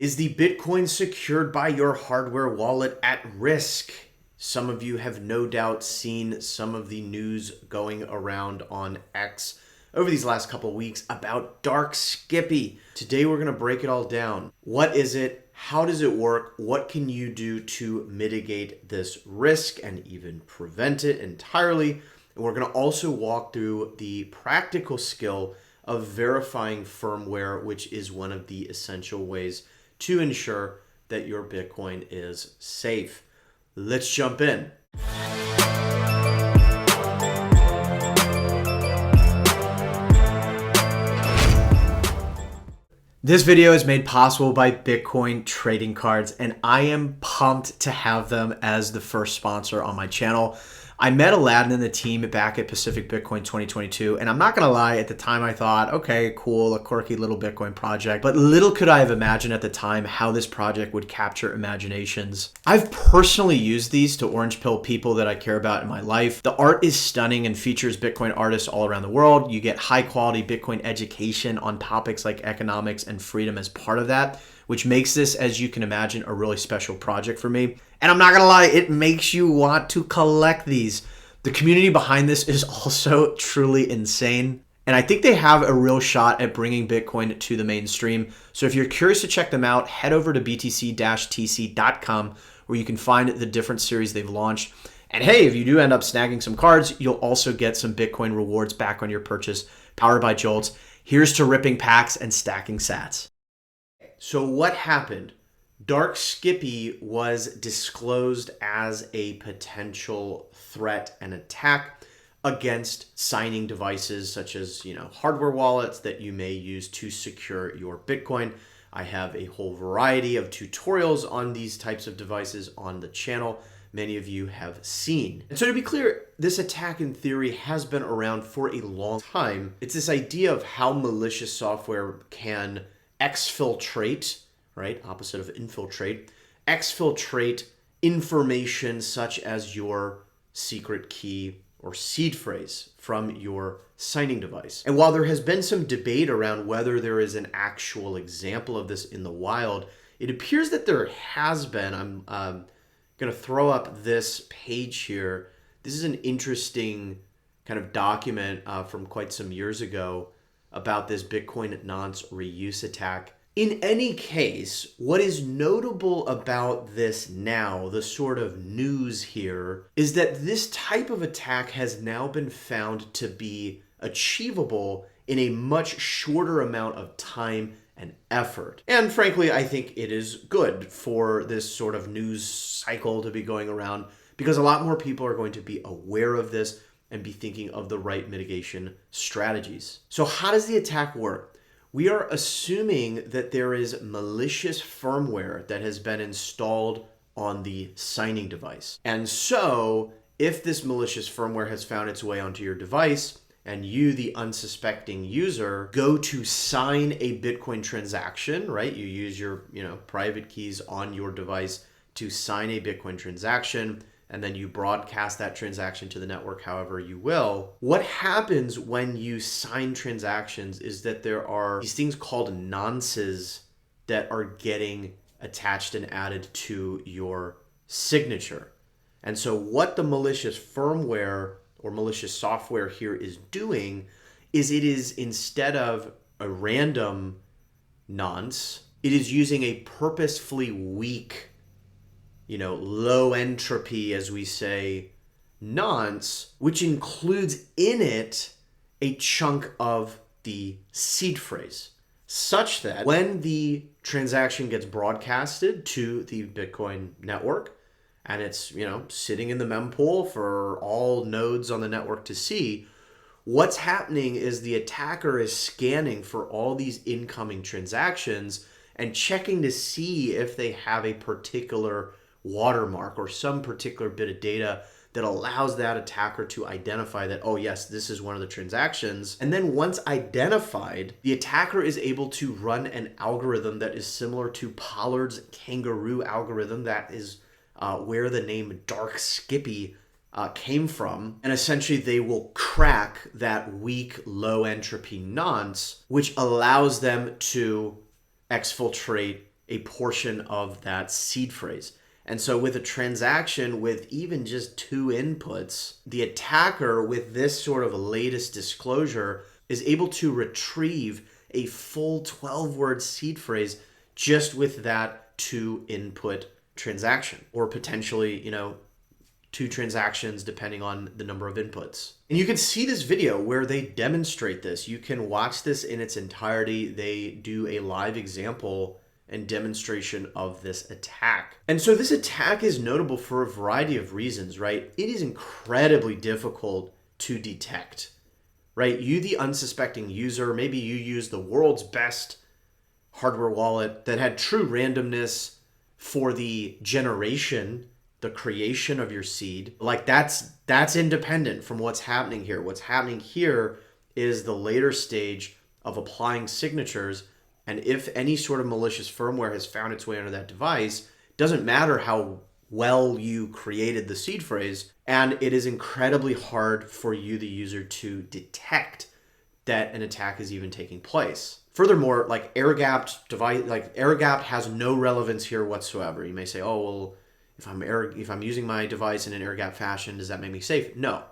Is the Bitcoin secured by your hardware wallet at risk? Some of you have no doubt seen some of the news going around on X over these last couple of weeks about Dark Skippy. Today we're going to break it all down. What is it? How does it work? What can you do to mitigate this risk and even prevent it entirely? And we're going to also walk through the practical skill of verifying firmware, which is one of the essential ways to ensure that your Bitcoin is safe. Let's jump in. This video is made possible by Bitcoin trading cards, and I am pumped to have them as the first sponsor on my channel. I met Aladdin and the team back at Pacific Bitcoin 2022, and I'm not gonna lie, at the time I thought, okay, cool, a quirky little Bitcoin project, but little could I have imagined at the time how this project would capture imaginations. I've personally used these to orange pill people that I care about in my life. The art is stunning and features Bitcoin artists all around the world. You get high quality Bitcoin education on topics like economics and freedom as part of that, which makes this, as you can imagine, a really special project for me. And I'm not gonna lie, it makes you want to collect these. The community behind this is also truly insane. And I think they have a real shot at bringing Bitcoin to the mainstream. So if you're curious to check them out, head over to btc-tc.com where you can find the different series they've launched. And hey, if you do end up snagging some cards, you'll also get some Bitcoin rewards back on your purchase, powered by Jolts. Here's to ripping packs and stacking sats. So what happened? Dark Skippy was disclosed as a potential threat and attack against signing devices such as, hardware wallets that you may use to secure your Bitcoin. I have a whole variety of tutorials on these types of devices on the channel. Many of you have seen. And so to be clear, this attack in theory has been around for a long time. It's this idea of how malicious software can exfiltrate, right? Opposite of infiltrate. Exfiltrate information such as your secret key or seed phrase from your signing device. And while there has been some debate around whether there is an actual example of this in the wild, it appears that there has been. I'm going to throw up this page here. This is an interesting kind of document from quite some years ago about this Bitcoin nonce reuse attack. In any case, what is notable about this now, the sort of news here, is that this type of attack has now been found to be achievable in a much shorter amount of time and effort. And frankly, I think it is good for this sort of news cycle to be going around because a lot more people are going to be aware of this and be thinking of the right mitigation strategies. So how does the attack work? We are assuming that there is malicious firmware that has been installed on the signing device. And so if this malicious firmware has found its way onto your device and you, the unsuspecting user, go to sign a Bitcoin transaction, right? You use your, private keys on your device to sign a Bitcoin transaction, and then you broadcast that transaction to the network however you will. What happens when you sign transactions is that there are these things called nonces that are getting attached and added to your signature. And so what the malicious firmware or malicious software here is doing is it is, instead of a random nonce, it is using a purposefully weak, low entropy, as we say, nonce, which includes in it a chunk of the seed phrase, such that when the transaction gets broadcasted to the Bitcoin network and it's, sitting in the mempool for all nodes on the network to see, what's happening is the attacker is scanning for all these incoming transactions and checking to see if they have a particular watermark or some particular bit of data that allows that attacker to identify that, oh yes, this is one of the transactions. And then once identified, the attacker is able to run an algorithm that is similar to Pollard's kangaroo algorithm. That is where the name Dark Skippy came from. And essentially they will crack that weak low entropy nonce, which allows them to exfiltrate a portion of that seed phrase. And so with a transaction with even just 2 inputs, the attacker with this sort of latest disclosure is able to retrieve a full 12-word seed phrase just with that 2 input transaction, or potentially, 2 transactions depending on the number of inputs. And you can see this video where they demonstrate this. You can watch this in its entirety. They do a live example and demonstration of this attack. And so this attack is notable for a variety of reasons, right? It is incredibly difficult to detect, right? You, the unsuspecting user, maybe you use the world's best hardware wallet that had true randomness for the generation, the creation of your seed. Like that's independent from what's happening here. What's happening here is the later stage of applying signatures. And if any sort of malicious firmware has found its way onto that device, it doesn't matter how well you created the seed phrase, and it is incredibly hard for you, the user, to detect that an attack is even taking place. Furthermore, like air-gapped device, like air-gapped has no relevance here whatsoever. You may say, oh, well, if I'm using my device in an air-gapped fashion, does that make me safe? No,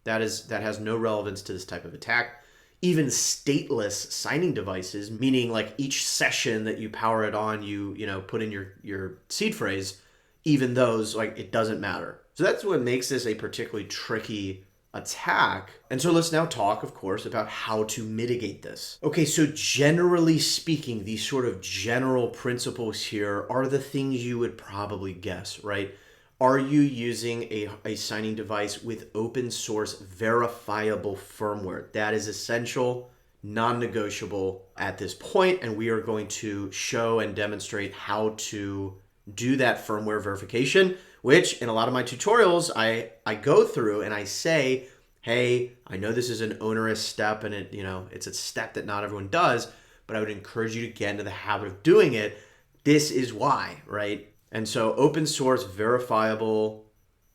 that has no relevance to this type of attack. Even stateless signing devices, meaning like each session that you power it on, you put in your seed phrase, even those, like, it doesn't matter. So that's what makes this a particularly tricky attack. And so let's now talk, of course, about how to mitigate this. Okay, so generally speaking, these sort of general principles here are the things you would probably guess, right? Are you using a signing device with open source verifiable firmware? That is essential, non-negotiable at this point, and we are going to show and demonstrate how to do that firmware verification, which in a lot of my tutorials I go through and I say, hey, I know this is an onerous step and it's a step that not everyone does, but I would encourage you to get into the habit of doing it. This is why, right? And so open source verifiable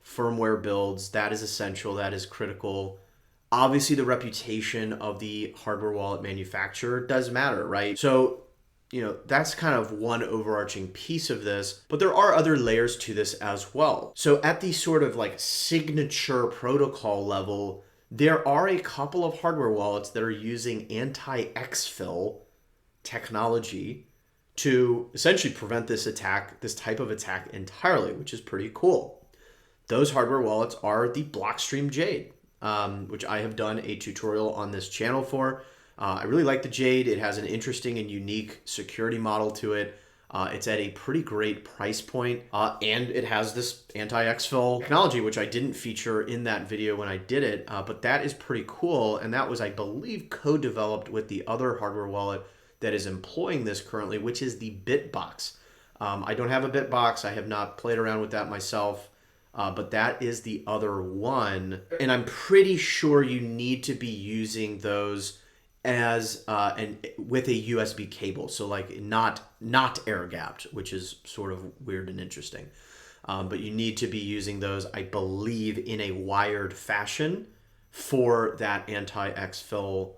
firmware builds, that is essential, that is critical. Obviously the reputation of the hardware wallet manufacturer does matter, right? So, that's kind of one overarching piece of this, but there are other layers to this as well. So at the sort of like signature protocol level, there are a couple of hardware wallets that are using anti-exfil technology to essentially prevent this type of attack entirely, which is pretty cool. Those hardware wallets are the Blockstream Jade, which I have done a tutorial on this channel for. I really like the Jade. It has an interesting and unique security model to it. It's at a pretty great price point, and it has this anti-exfil technology, which I didn't feature in that video when I did it, but that is pretty cool, and that was, I believe, co-developed with the other hardware wallet that is employing this currently, which is the Bitbox. I don't have a Bitbox. I have not played around with that myself, but that is the other one, and I'm pretty sure you need to be using those as with a USB cable, so like not air gapped, which is sort of weird and interesting. But you need to be using those, I believe, in a wired fashion for that anti-exfil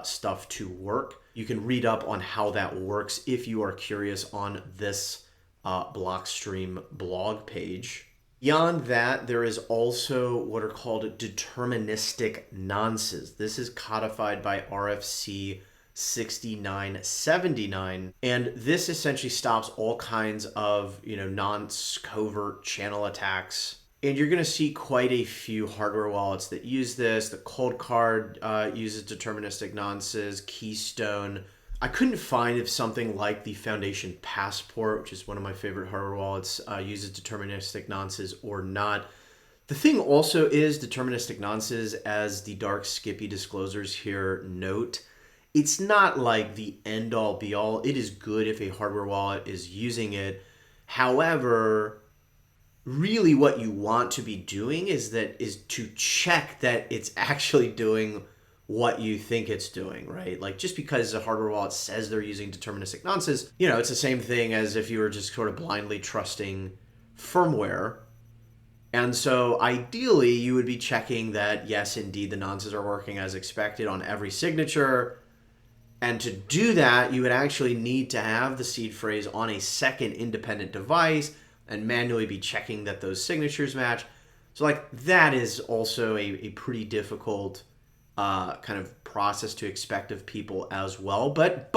stuff to work. You can read up on how that works if you are curious on this Blockstream blog page. Beyond that, there is also what are called deterministic nonces. This is codified by RFC 6979, and this essentially stops all kinds of non-covert channel attacks. And you're going to see quite a few hardware wallets that use this. The Cold Card uses deterministic nonces. Keystone. I couldn't find if something like the Foundation Passport, which is one of my favorite hardware wallets, uses deterministic nonces or not. The thing also is deterministic nonces, as the Dark Skippy disclosures here note, it's not like the end-all be-all. It is good if a hardware wallet is using it. However, really what you want to be doing is to check that it's actually doing what you think it's doing, right? Like, just because a hardware wallet says they're using deterministic nonces, it's the same thing as if you were just sort of blindly trusting firmware. And so ideally you would be checking that, yes, indeed, the nonces are working as expected on every signature. And to do that, you would actually need to have the seed phrase on a second independent device and manually be checking that those signatures match. So like that is also a pretty difficult kind of process to expect of people as well. But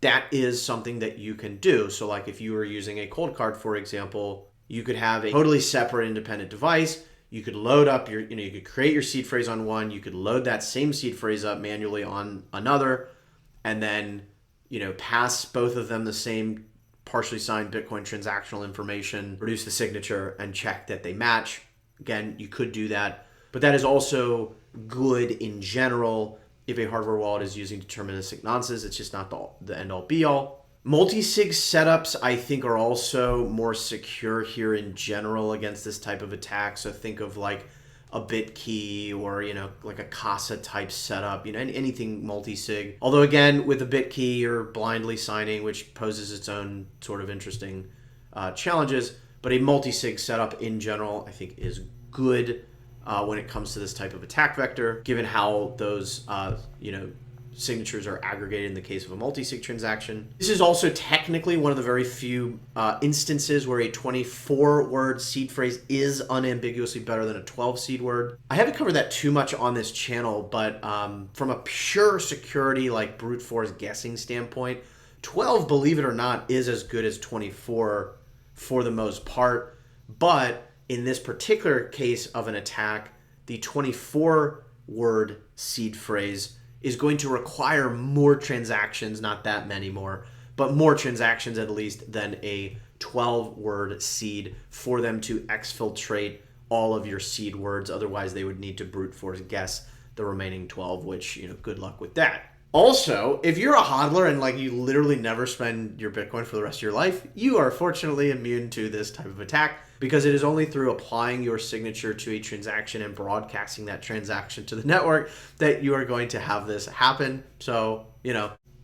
that is something that you can do. So like if you were using a cold card, for example, you could have a totally separate independent device. You could load up your, you could create your seed phrase on one. You could load that same seed phrase up manually on another, and then, pass both of them the same partially signed Bitcoin transactional information, produce the signature, and check that they match. Again, you could do that, but that is also good in general if a hardware wallet is using deterministic nonces. It's just not the end-all be-all. Multi-sig setups, I think, are also more secure here in general against this type of attack. So think of like a BitKey or, like a Casa type setup, anything multi-sig. Although again, with a BitKey, you're blindly signing, which poses its own sort of interesting challenges. But a multi-sig setup in general, I think, is good when it comes to this type of attack vector, given how those, signatures are aggregated in the case of a multi-sig transaction. This is also technically one of the very few instances where a 24-word seed phrase is unambiguously better than a 12-seed word. I haven't covered that too much on this channel, but from a pure security, like brute force guessing standpoint, 12, believe it or not, is as good as 24 for the most part. But in this particular case of an attack, the 24-word seed phrase is going to require more transactions, not that many more, but more transactions at least than a 12-word seed for them to exfiltrate all of your seed words. Otherwise, they would need to brute force guess the remaining 12, which, good luck with that. Also, if you're a hodler and like you literally never spend your Bitcoin for the rest of your life, you are fortunately immune to this type of attack, because it is only through applying your signature to a transaction and broadcasting that transaction to the network that you are going to have this happen. So,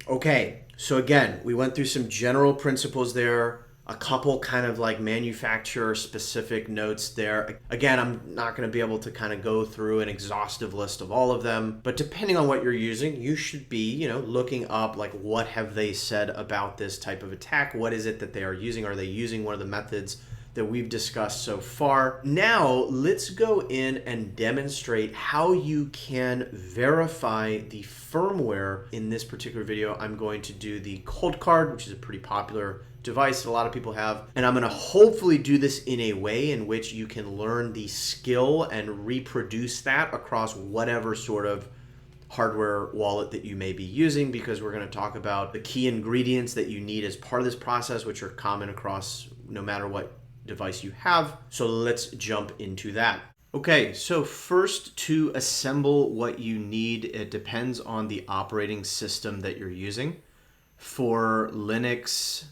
Okay, so again, we went through some general principles there, a couple kind of like manufacturer specific notes there. Again, I'm not going to be able to kind of go through an exhaustive list of all of them, but depending on what you're using, you should be, looking up like what have they said about this type of attack? What is it that they are using? Are they using one of the methods that we've discussed so far? Now, let's go in and demonstrate how you can verify the firmware. In this particular video, I'm going to do the cold card, which is a pretty popular device that a lot of people have. And I'm going to hopefully do this in a way in which you can learn the skill and reproduce that across whatever sort of hardware wallet that you may be using, because we're going to talk about the key ingredients that you need as part of this process, which are common across no matter what device you have. So let's jump into that. Okay, so first, to assemble what you need, it depends on the operating system that you're using. For Linux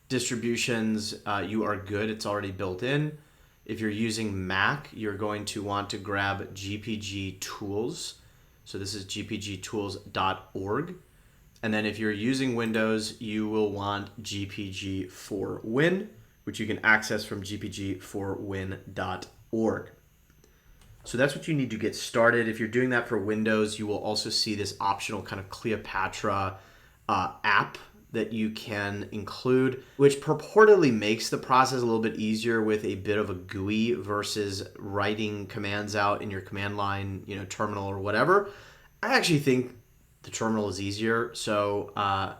distributions, you are good. It's already built in. If you're using Mac, you're going to want to grab GPG Tools. So this is gpgtools.org. And then if you're using Windows, you will want GPG4Win, which you can access from gpg4win.org. So that's what you need to get started. If you're doing that for Windows, you will also see this optional kind of Cleopatra app that you can include, which purportedly makes the process a little bit easier with a bit of a GUI versus writing commands out in your command line, terminal or whatever. I actually think the terminal is easier. So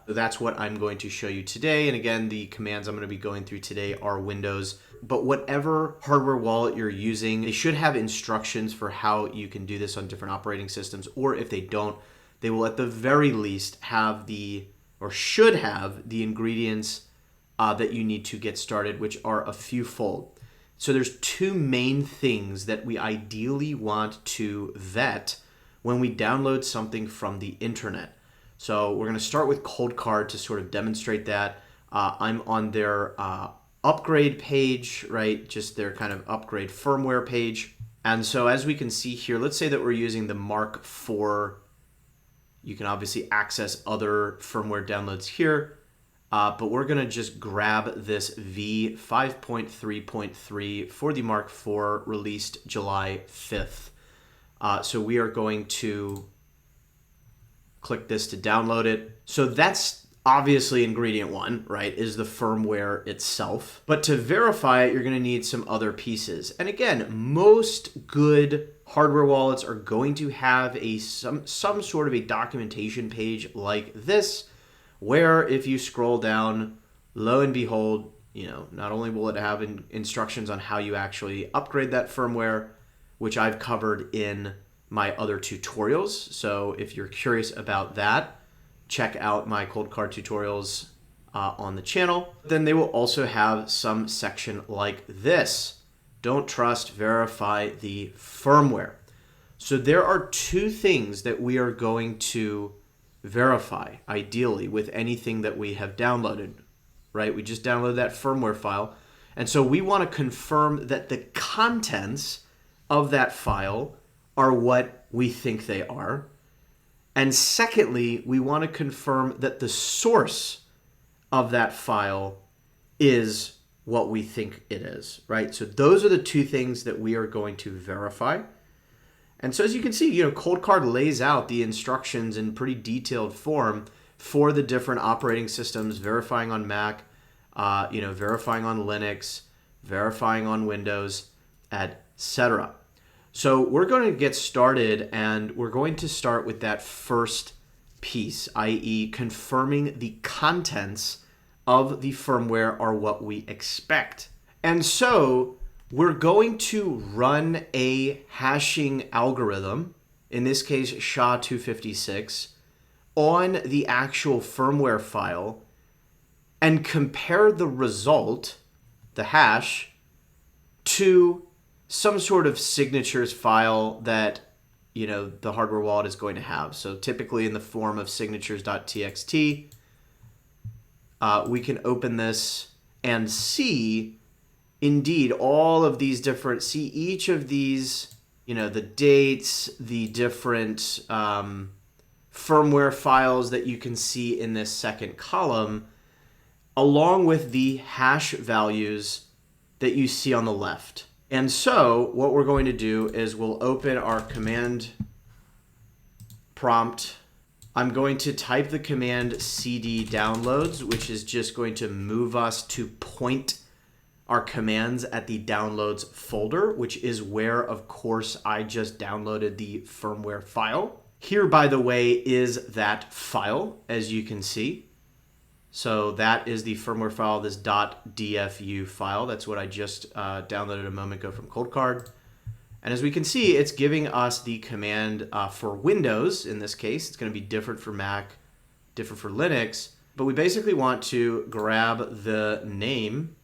that's what I'm going to show you today. And again, the commands I'm going to be going through today are Windows. But whatever hardware wallet you're using, they should have instructions for how you can do this on different operating systems. Or if they don't, they will at the very least have should have the ingredients that you need to get started, which are a few fold. So there's two main things that we ideally want to vet when we download something from the internet. So we're going to start with Cold Card to sort of demonstrate that. I'm on their upgrade page, right? Just their kind of upgrade firmware page. And so as we can see here, let's say that we're using the Mark IV. You can obviously access other firmware downloads here, but we're going to just grab this V5.3.3 for the Mark IV, released July 5th. So we are going to click this to download it. So that's obviously ingredient one, right, is the firmware itself. But to verify it, you're going to need some other pieces. And again, most good hardware wallets are going to have some sort of a documentation page like this, where if you scroll down, lo and behold, not only will it have instructions on how you actually upgrade that firmware, which I've covered in my other tutorials. So if you're curious about that, check out my cold card tutorials on the channel. Then they will also have some section like this. Don't trust, verify the firmware. So there are two things that we are going to verify, ideally, with anything that we have downloaded, right? We just downloaded that firmware file. And so we want to confirm that the contents of that file are what we think they are. And secondly, we want to confirm that the source of that file is what we think it is, right? So those are the two things that we are going to verify. And so as you can see, Cold Card lays out the instructions in pretty detailed form for the different operating systems, verifying on Mac, verifying on Linux, verifying on Windows, etc. So we're going to get started, and we're going to start with that first piece, i.e. confirming the contents of the firmware are what we expect. And so we're going to run a hashing algorithm, in this case SHA-256, on the actual firmware file and compare the result, the hash, to some sort of signatures file that the hardware wallet is going to have. So typically in the form of signatures.txt, we can open this and see indeed all of these different, see each of these, the dates, the different firmware files that you can see in this second column, along with the hash values that you see on the left. And so what we're going to do is we'll open our command prompt. I'm going to type the command cd downloads, which is just going to move us to point our commands at the downloads folder, which is where, of course, I just downloaded the firmware file. Here, by the way, is that file, as you can see. So that is the firmware file, this .dfu file. That's what I just downloaded a moment ago from Cold Card. And as we can see, it's giving us the command for Windows. In this case, it's going to be different for Mac, different for Linux. But we basically want to grab the name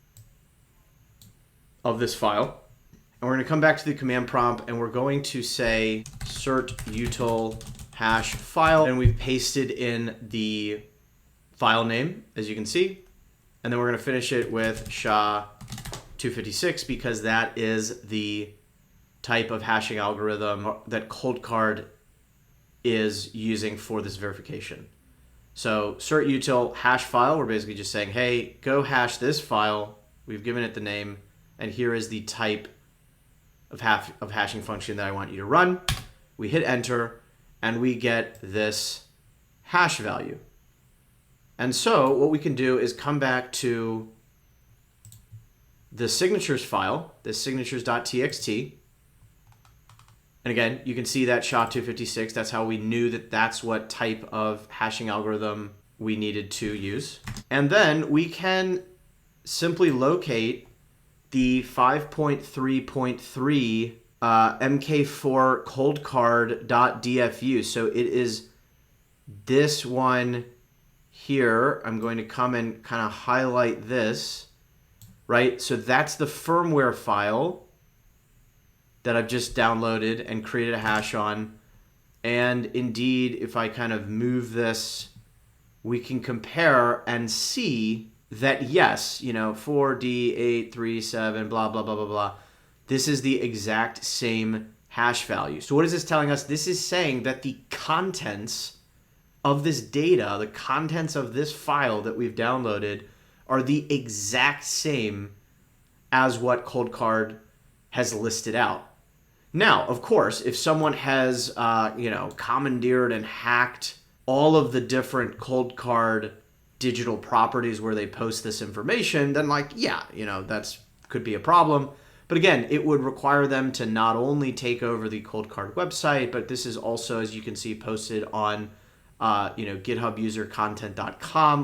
of this file. And we're going to come back to the command prompt, and we're going to say cert util hash file. And we've pasted in the file name, as you can see. And then we're going to finish it with SHA-256 because that is the type of hashing algorithm that Cold Card is using for this verification. So cert util hash file, we're basically just saying, hey, go hash this file. We've given it the name, and here is the type of hashing function that I want you to run. We hit enter, and we get this hash value. And so what we can do is come back to the signatures file, this signatures.txt. And again, you can see that SHA-256. That's how we knew that that's what type of hashing algorithm we needed to use. And then we can simply locate the 5.3.3 MK4 coldcard.dfu. So it is this one here. I'm going to come and kind of highlight this, right? So that's the firmware file that I've just downloaded and created a hash on. And indeed, if I kind of move this, we can compare and see that yes, 4D837, blah, blah, blah, blah, blah. This is the exact same hash value. So what is this telling us? This is saying that the contents of this data, the contents of this file that we've downloaded are the exact same as what Cold Card has listed out. Now, of course, if someone has, commandeered and hacked all of the different cold card digital properties where they post this information, then like, yeah, that's could be a problem. But again, it would require them to not only take over the cold card website, but this is also, as you can see, posted on GitHub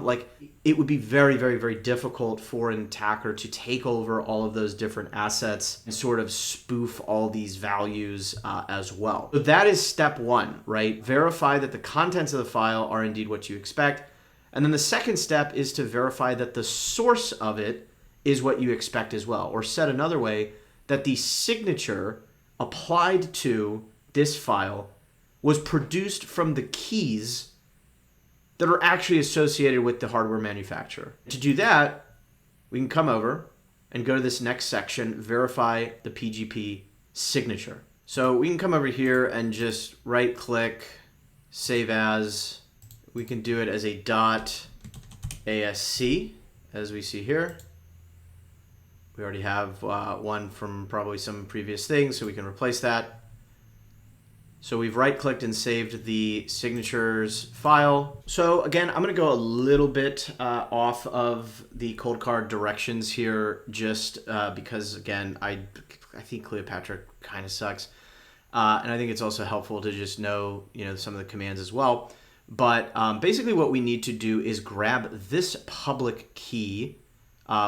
Like, it would be very, very, very difficult for an attacker to take over all of those different assets and sort of spoof all these values as well. So that is step one, right? Verify that the contents of the file are indeed what you expect. And then the second step is to verify that the source of it is what you expect as well. Or said another way, that the signature applied to this file was produced from the keys that are actually associated with the hardware manufacturer. To do that, we can come over and go to this next section, verify the PGP signature. So we can come over here and just right click, save as. We can do it as a .asc, as we see here. We already have one from probably some previous things, so we can replace that. So we've right-clicked and saved the signatures file. So again, I'm going to go a little bit off of the cold card directions here, just because again, I think Cleopatra kind of sucks, and I think it's also helpful to just know some of the commands as well. But basically, what we need to do is grab this public key,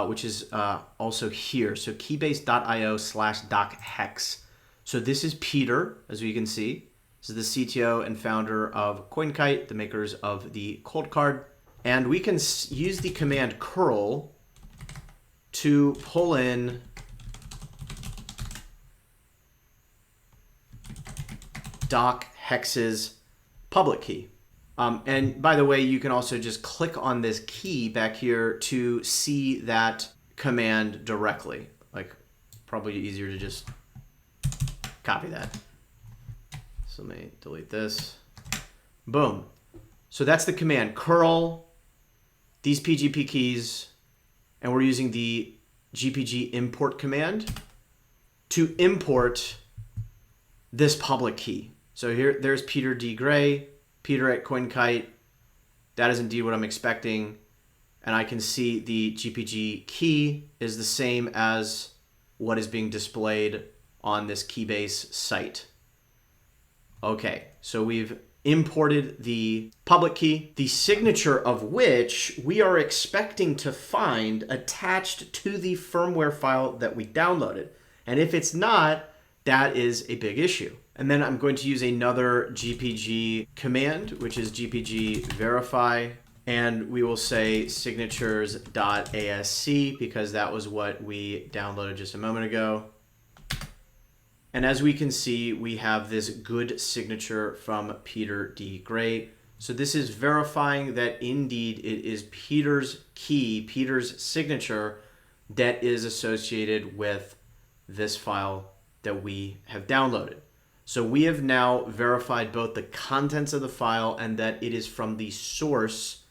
which is also here. So keybase.io/dochex. So this is Peter, as we can see. This is the CTO and founder of CoinKite, the makers of the cold card. And we can use the command curl to pull in .hex's public key. And by the way, you can also just click on this key back here to see that command directly. Like, probably easier to just copy that. So let me delete this. Boom. So that's the command, curl these PGP keys, and we're using the GPG import command to import this public key. So there's Peter D. Gray, Peter at CoinKite. That is indeed what I'm expecting. And I can see the GPG key is the same as what is being displayed on this Keybase site. Okay, so we've imported the public key, the signature of which we are expecting to find attached to the firmware file that we downloaded. And if it's not, that is a big issue. And then I'm going to use another GPG command, which is GPG verify, and we will say signatures.asc because that was what we downloaded just a moment ago. And as we can see, we have this good signature from Peter D. Gray. So this is verifying that indeed it is Peter's key, Peter's signature that is associated with this file that we have downloaded. So we have now verified both the contents of the file and that it is from the source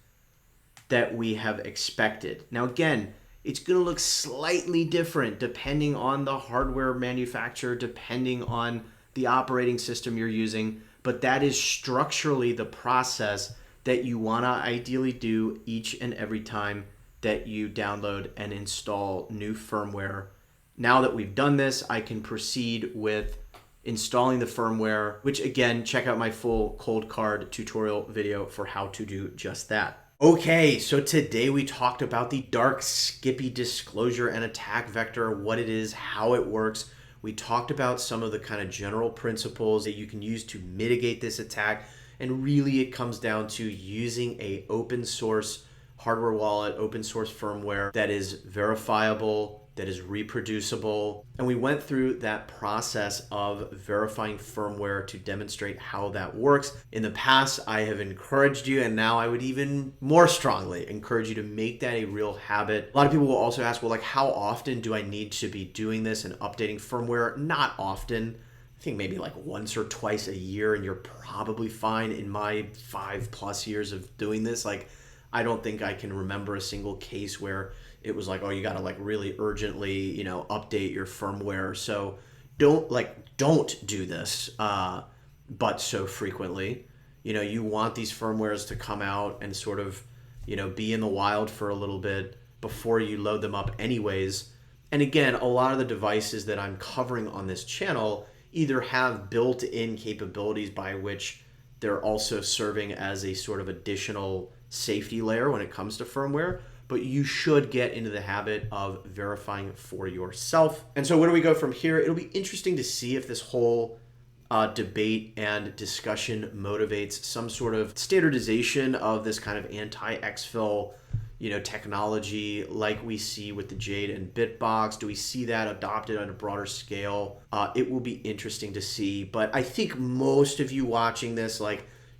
that we have expected. Now again, it's going to look slightly different depending on the hardware manufacturer, depending on the operating system you're using, but that is structurally the process that you want to ideally do each and every time that you download and install new firmware. Now that we've done this, I can proceed with installing the firmware, which again, check out my full cold card tutorial video for how to do just that. Okay, so today we talked about the Dark Skippy disclosure and attack vector, what it is, how it works. We talked about some of the kind of general principles that you can use to mitigate this attack. And really it comes down to using a open source hardware wallet, open source firmware that is verifiable, that is reproducible. And we went through that process of verifying firmware to demonstrate how that works. In the past, I have encouraged you, and now I would even more strongly encourage you to make that a real habit. A lot of people will also ask, well, like, how often do I need to be doing this and updating firmware? Not often. I think maybe like once or twice a year, and you're probably fine. In my 5+ years of doing this, like, I don't think I can remember a single case where it was like, oh, you got to like really urgently, update your firmware. So don't do this, but so frequently. you want these firmwares to come out and sort of, be in the wild for a little bit before you load them up anyways. And again, a lot of the devices that I'm covering on this channel either have built-in capabilities by which they're also serving as a sort of additional safety layer when it comes to firmware, but you should get into the habit of verifying for yourself. And so where do we go from here? It'll be interesting to see if this whole debate and discussion motivates some sort of standardization of this kind of anti-exfil technology like we see with the Jade and Bitbox. Do we see that adopted on a broader scale? It will be interesting to see, but I think most of you watching this,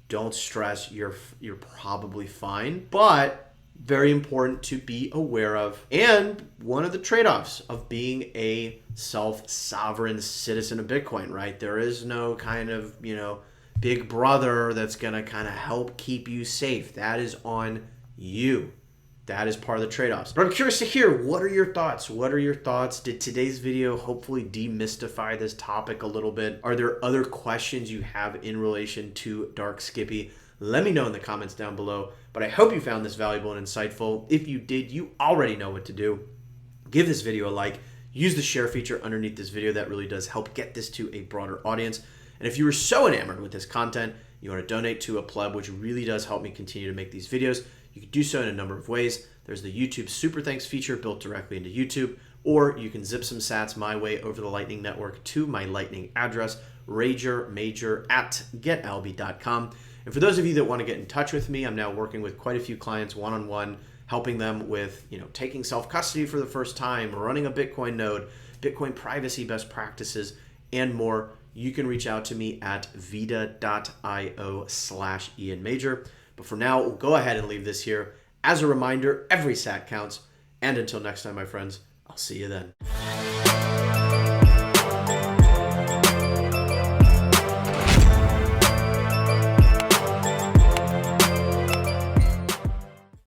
don't stress, you're probably fine, but very important to be aware of. And one of the trade-offs of being a self-sovereign citizen of Bitcoin, right? There is no kind of, big brother that's gonna kind of help keep you safe. That is on you. That is part of the trade-offs. But I'm curious to hear, what are your thoughts? What are your thoughts? Did today's video hopefully demystify this topic a little bit? Are there other questions you have in relation to Dark Skippy? Let me know in the comments down below. But I hope you found this valuable and insightful. If you did, you already know what to do. Give this video a like. Use the share feature underneath this video. That really does help get this to a broader audience. And if you were so enamored with this content, you want to donate to a pleb, which really does help me continue to make these videos, you can do so in a number of ways. There's the YouTube Super Thanks feature built directly into YouTube, or you can zip some sats my way over the Lightning Network to my Lightning address, ragermajor@getalby.com. And for those of you that want to get in touch with me, I'm now working with quite a few clients one-on-one, helping them with, taking self-custody for the first time, running a Bitcoin node, Bitcoin privacy best practices, and more. You can reach out to me at vita.io/IanMajor. But for now, we'll go ahead and leave this here. As a reminder, every sat counts. And until next time, my friends, I'll see you then.